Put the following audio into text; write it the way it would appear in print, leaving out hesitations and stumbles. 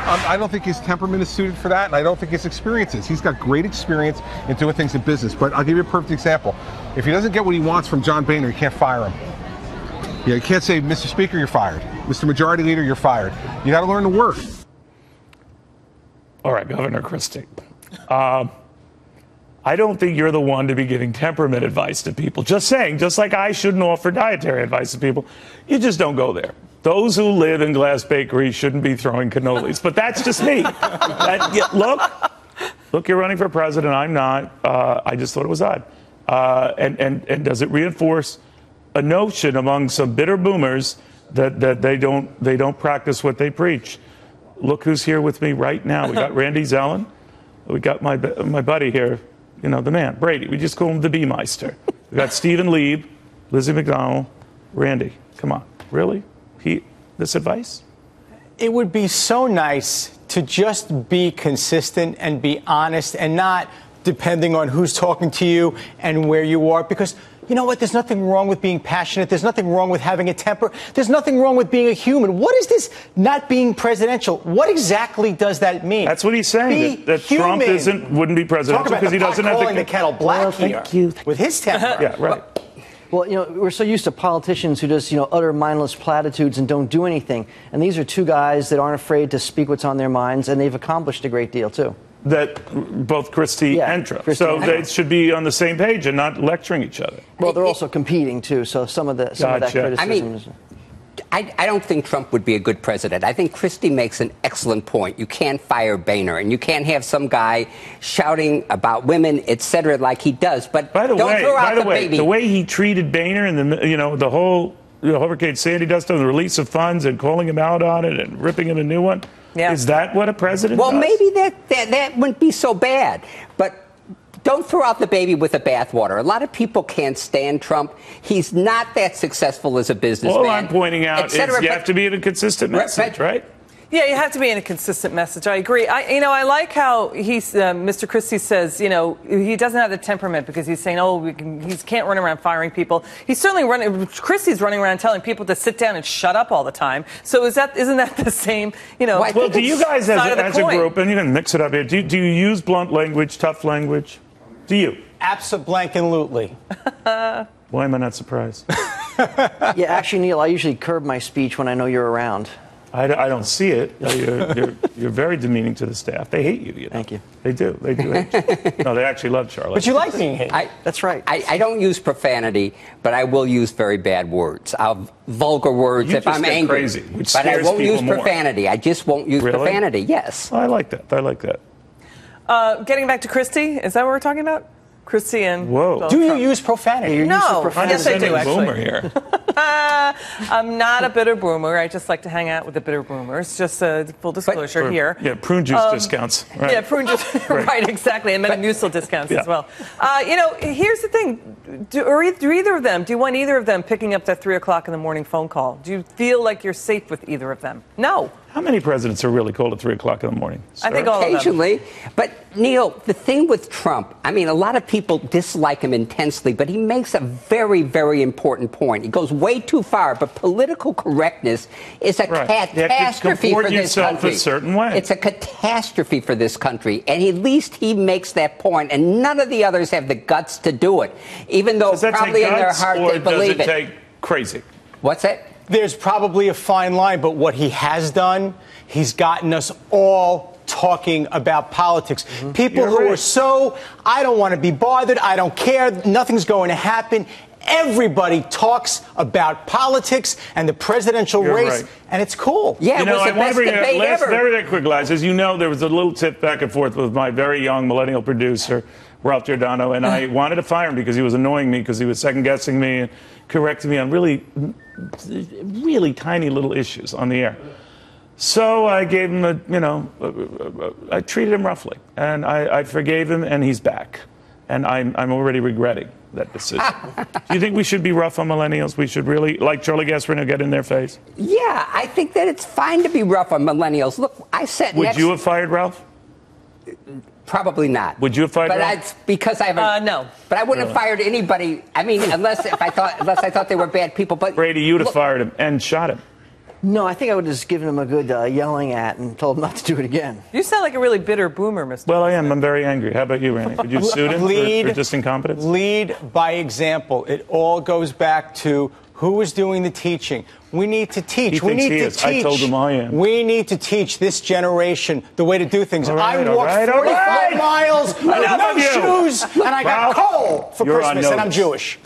I don't think his temperament is suited for that, and I don't think his experience is. He's got great experience in doing things in business, but I'll give you a perfect example. If he doesn't get what he wants from John Boehner, you can't fire him. Yeah, you can't say, Mr. Speaker, you're fired. Mr. Majority Leader, you're fired. You got to learn to work. All right, Governor Christie. I don't think you're the one to be giving temperament advice to people. Just saying, just like I shouldn't offer dietary advice to people. You just don't go there. Those who live in glass bakeries shouldn't be throwing cannolis. But that's just me. Look, you're running for president. I'm not. I just thought it was odd. And does it reinforce a notion among some bitter boomers that they don't practice what they preach? Look who's here with me right now. We got Randy Zelin. We got my buddy here. You know, the man, Brady. We just call him the Bee-Meister. We got Stephen Leeb, Lizzie MacDonald, Randy. Come on. Really? This advice? It would be so nice to just be consistent and be honest and not depending on who's talking to you and where you are. Because you know what? There's nothing wrong with being passionate. There's nothing wrong with having a temper. There's nothing wrong with being a human. What is this not being presidential? What exactly does that mean? That's what he's saying. That Trump wouldn't be presidential because he doesn't have calling the kettle black here with his temper. Yeah, right. Well, you know, we're so used to politicians who just, utter mindless platitudes and don't do anything. And these are two guys that aren't afraid to speak what's on their minds, and they've accomplished a great deal, too. That both Christie and Trump. So they should be on the same page and not lecturing each other. Well, they're also competing, too, so some of that criticism is... I don't think Trump would be a good president. I think Christie makes an excellent point. You can't fire Boehner, and you can't have some guy shouting about women, etc., like he does. But don't throw out the baby. The way he treated Boehner and the whole Hurricane Sandy dust on the release of funds and calling him out on it and ripping him a new one. Yeah. Is that what a president does? Well, maybe that wouldn't be so bad. But don't throw out the baby with the bathwater. A lot of people can't stand Trump. He's not that successful as a businessman. All I'm pointing out is you have to be in a consistent message, right? Yeah, you have to be in a consistent message. I agree. I like how Mr. Christie says, he doesn't have the temperament because he's saying, he can't run around firing people. He's certainly Christie's running around telling people to sit down and shut up all the time. So isn't that the same, Well, do you guys as a group, and you can mix it up here, do you use blunt language, tough language? Do you? Absolutely. Why am I not surprised? Yeah, actually, Neil, I usually curb my speech when I know you're around. I don't see it. You're very demeaning to the staff. They hate you. Thank you. They do. They do hate you. No, they actually love Charlotte. But you like being hated. That's right. I don't use profanity, but I will use very bad words. Vulgar words if I'm angry. Crazy, which but I won't use more. Profanity. I just won't use profanity. Yes. I like that. Getting back to Christie, is that what we're talking about? Christie and do you use profanity? No, yes I do actually. Boomer here. I'm not a bitter boomer. I just like to hang out with the bitter boomers. Just full disclosure here. Yeah, prune juice discounts. Right. Yeah, prune juice. Right, exactly, and Metamucil discounts as well. Here's the thing: do you want either of them picking up that 3 o'clock in the morning phone call? Do you feel like you're safe with either of them? No. How many presidents are really called at 3 o'clock in the morning? I think all occasionally. Of them. But, Neil, the thing with Trump, a lot of people dislike him intensely, but he makes a very, very important point. He goes way too far, but political correctness is a catastrophe for this country. A certain way. It's a catastrophe for this country, and at least he makes that point, and none of the others have the guts to do it, even though probably in their heart they believe it. Does it take crazy? What's that? There's probably a fine line, but what he has done, he's gotten us all talking about politics. Mm-hmm. People who are so, I don't want to be bothered, I don't care, nothing's going to happen. Everybody talks about politics and the presidential race, and it's cool. Yeah, it was the best debate ever. Very, very quick, guys. As you know, there was a little tip back and forth with my very young millennial producer, Ralph Giordano, and I wanted to fire him because he was annoying me, because he was second-guessing me and correcting me on really tiny little issues on the air. So I gave him I treated him roughly, and I forgave him, and he's back. And I'm already regretting that decision. Do you think we should be rough on millennials? We should really, like Charlie Gasparino, get in their face? Yeah, I think that it's fine to be rough on millennials. Look, I said Would you have fired Ralph? Probably not. Would you have fired Ralph? Because I haven't. No. But I wouldn't have fired anybody. Unless I thought they were bad people. But Brady, you'd have fired him and shot him. No, I think I would have just given him a good yelling at and told him not to do it again. You sound like a really bitter boomer, Mr. Well, I am. I'm very angry. How about you, Randy? Would you sue him for just incompetence? Lead by example. It all goes back to who is doing the teaching. We need to teach. He thinks he is. I told him I am. We need to teach this generation the way to do things. All right, I walked 45 miles with no shoes, and I got coal for Christmas, and I'm Jewish.